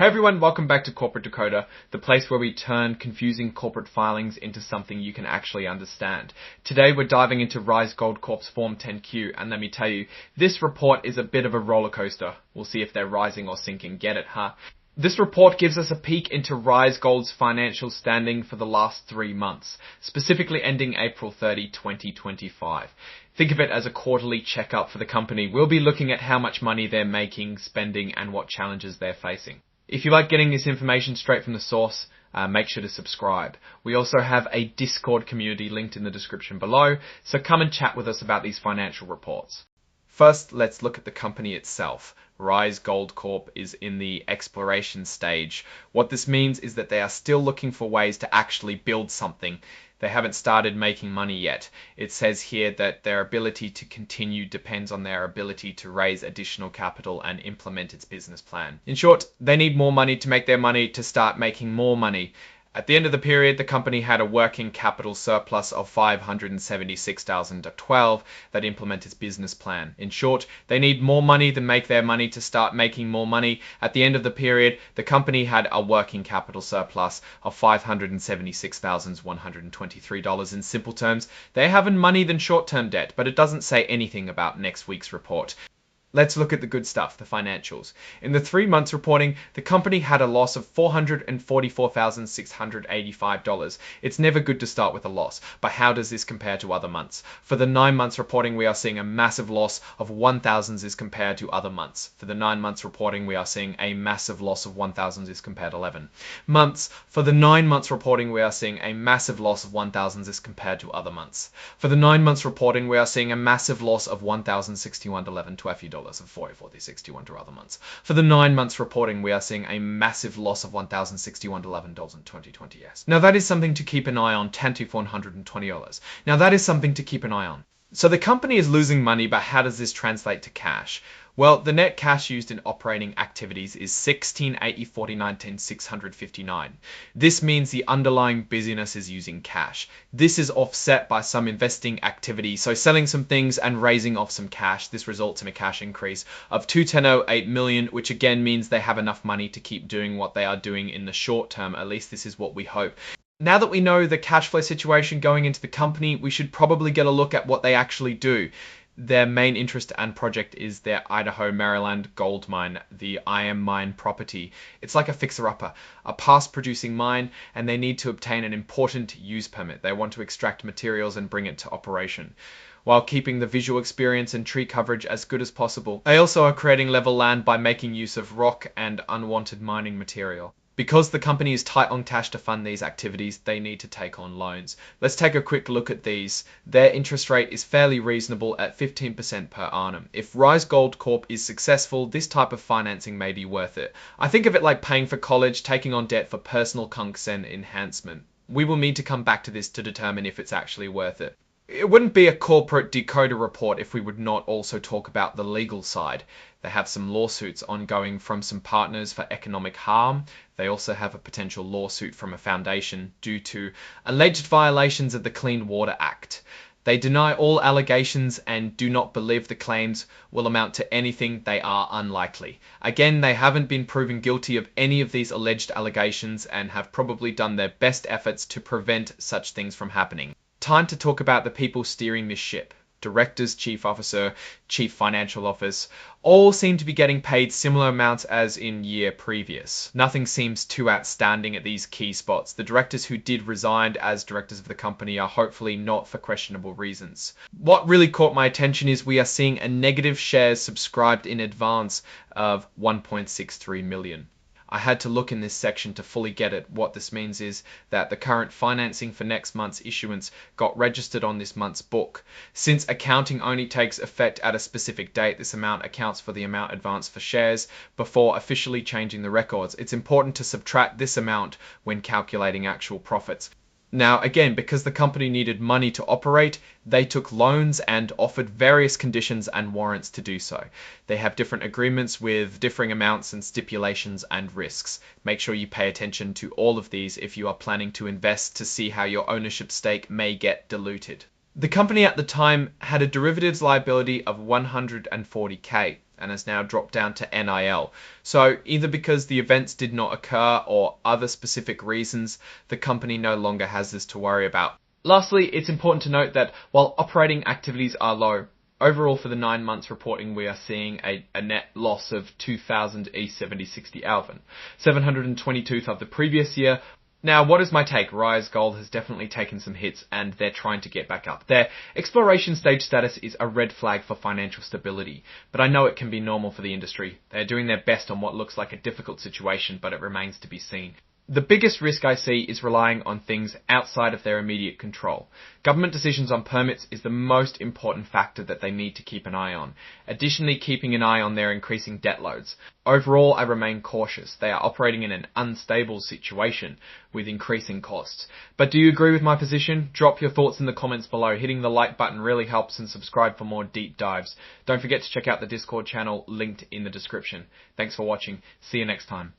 Hey everyone, welcome back to Corporate Decoder, the place where we turn confusing corporate filings into something you can actually understand. Today we're diving into Rise Gold Corp's Form 10Q, and let me tell you, this report is a bit of a roller coaster. We'll see if they're rising or sinking. Get it, huh? This report gives us a peek into Rise Gold's financial standing for the last 3 months, specifically ending April 30, 2025. Think of it as a quarterly checkup for the company. We'll be looking at how much money they're making, spending, and what challenges they're facing. If you like getting this information straight from the source, make sure to subscribe. We also have a Discord community linked in the description below, so come and chat with us about these financial reports. First, let's look at the company itself. Rise Gold Corp is in the exploration stage. What this means is that they are still looking for ways to actually build something. They haven't started making money yet. It says here that their ability to continue depends on their ability to raise additional capital and implement its business plan. In short, they need more money to make their money to start making more money. At the end of the period, the company had a working capital surplus of $576,012 that implement its business plan. In short, they need more money than make their money to start making more money. At the end of the period, the company had a working capital surplus of $576,123. In simple terms, they have more money than short-term debt, but it doesn't say anything about next week's report. Let's look at the good stuff, the financials. In the 3 months reporting, the company had a loss of $444,685. It's never good to start with a loss, but how does this compare to other months? For the 9 months reporting, we are seeing a massive loss of 1,000 as compared to other months. For the 9 months reporting, we are seeing a massive loss of 1,000 as compared to 11 months. For the 9 months reporting, we are seeing a massive loss of 1,000 as compared to other months. For the 9 months reporting, we are seeing a massive loss of 1,061 to 11 to $40 of 44.61 to other months. For the 9 months reporting, we are seeing a massive loss of $1,061 to $11 in 2020. Yes. Now that is something to keep an eye on, $10 to $120. Now that is something to keep an eye on. So the company is losing money, but how does this translate to cash? Well, the net cash used in operating activities is $16,080,49,659. This means the underlying business is using cash. This is offset by some investing activity, so selling some things and raising off some cash. This results in a cash increase of $210.08 million, which again means they have enough money to keep doing what they are doing in the short term. At least this is what we hope. Now that we know the cash flow situation going into the company, we should probably get a look at what they actually do. Their main interest and project is their Idaho, Maryland gold mine, the IM Mine property. It's like a fixer-upper, a past-producing mine, and they need to obtain an important use permit. They want to extract materials and bring it to operation, while keeping the visual experience and tree coverage as good as possible. They also are creating level land by making use of rock and unwanted mining material. Because the company is tight on cash to fund these activities, they need to take on loans. Let's take a quick look at these. Their interest rate is fairly reasonable at 15% per annum. If Rise Gold Corp is successful, this type of financing may be worth it. I think of it like paying for college, taking on debt for personal concern enhancement. We will need to come back to this to determine if it's actually worth it. It wouldn't be a corporate decoder report if we would not also talk about the legal side. They have some lawsuits ongoing from some partners for economic harm. They also have a potential lawsuit from a foundation due to alleged violations of the Clean Water Act. They deny all allegations and do not believe the claims will amount to anything. They are unlikely. Again, they haven't been proven guilty of any of these alleged allegations and have probably done their best efforts to prevent such things from happening. Time to talk about the people steering this ship. Directors, chief officer, chief financial officer, all seem to be getting paid similar amounts as in year previous. Nothing seems too outstanding at these key spots. The directors who did resign as directors of the company are hopefully not for questionable reasons. What really caught my attention is we are seeing a negative shares subscribed in advance of 1.63 million. I had to look in this section to fully get it. What this means is that the current financing for next month's issuance got registered on this month's book. Since accounting only takes effect at a specific date, this amount accounts for the amount advanced for shares before officially changing the records. It's important to subtract this amount when calculating actual profits. Now, again, because the company needed money to operate, they took loans and offered various conditions and warrants to do so. They have different agreements with differing amounts and stipulations and risks. Make sure you pay attention to all of these if you are planning to invest to see how your ownership stake may get diluted. The company at the time had a derivatives liability of $140K. and has now dropped down to NIL. So either because the events did not occur or other specific reasons, the company no longer has this to worry about. Lastly, it's important to note that while operating activities are low, overall for the 9 months reporting, we are seeing a net loss of 2,000 E7060 Alvin, 722th of the previous year. Now, what is my take? Rise Gold has definitely taken some hits and they're trying to get back up. Their exploration stage status is a red flag for financial stability, but I know it can be normal for the industry. They're doing their best on what looks like a difficult situation, but it remains to be seen. The biggest risk I see is relying on things outside of their immediate control. Government decisions on permits is the most important factor that they need to keep an eye on. Additionally, keeping an eye on their increasing debt loads. Overall, I remain cautious. They are operating in an unstable situation with increasing costs. But do you agree with my position? Drop your thoughts in the comments below. Hitting the like button really helps, and subscribe for more deep dives. Don't forget to check out the Discord channel linked in the description. Thanks for watching. See you next time.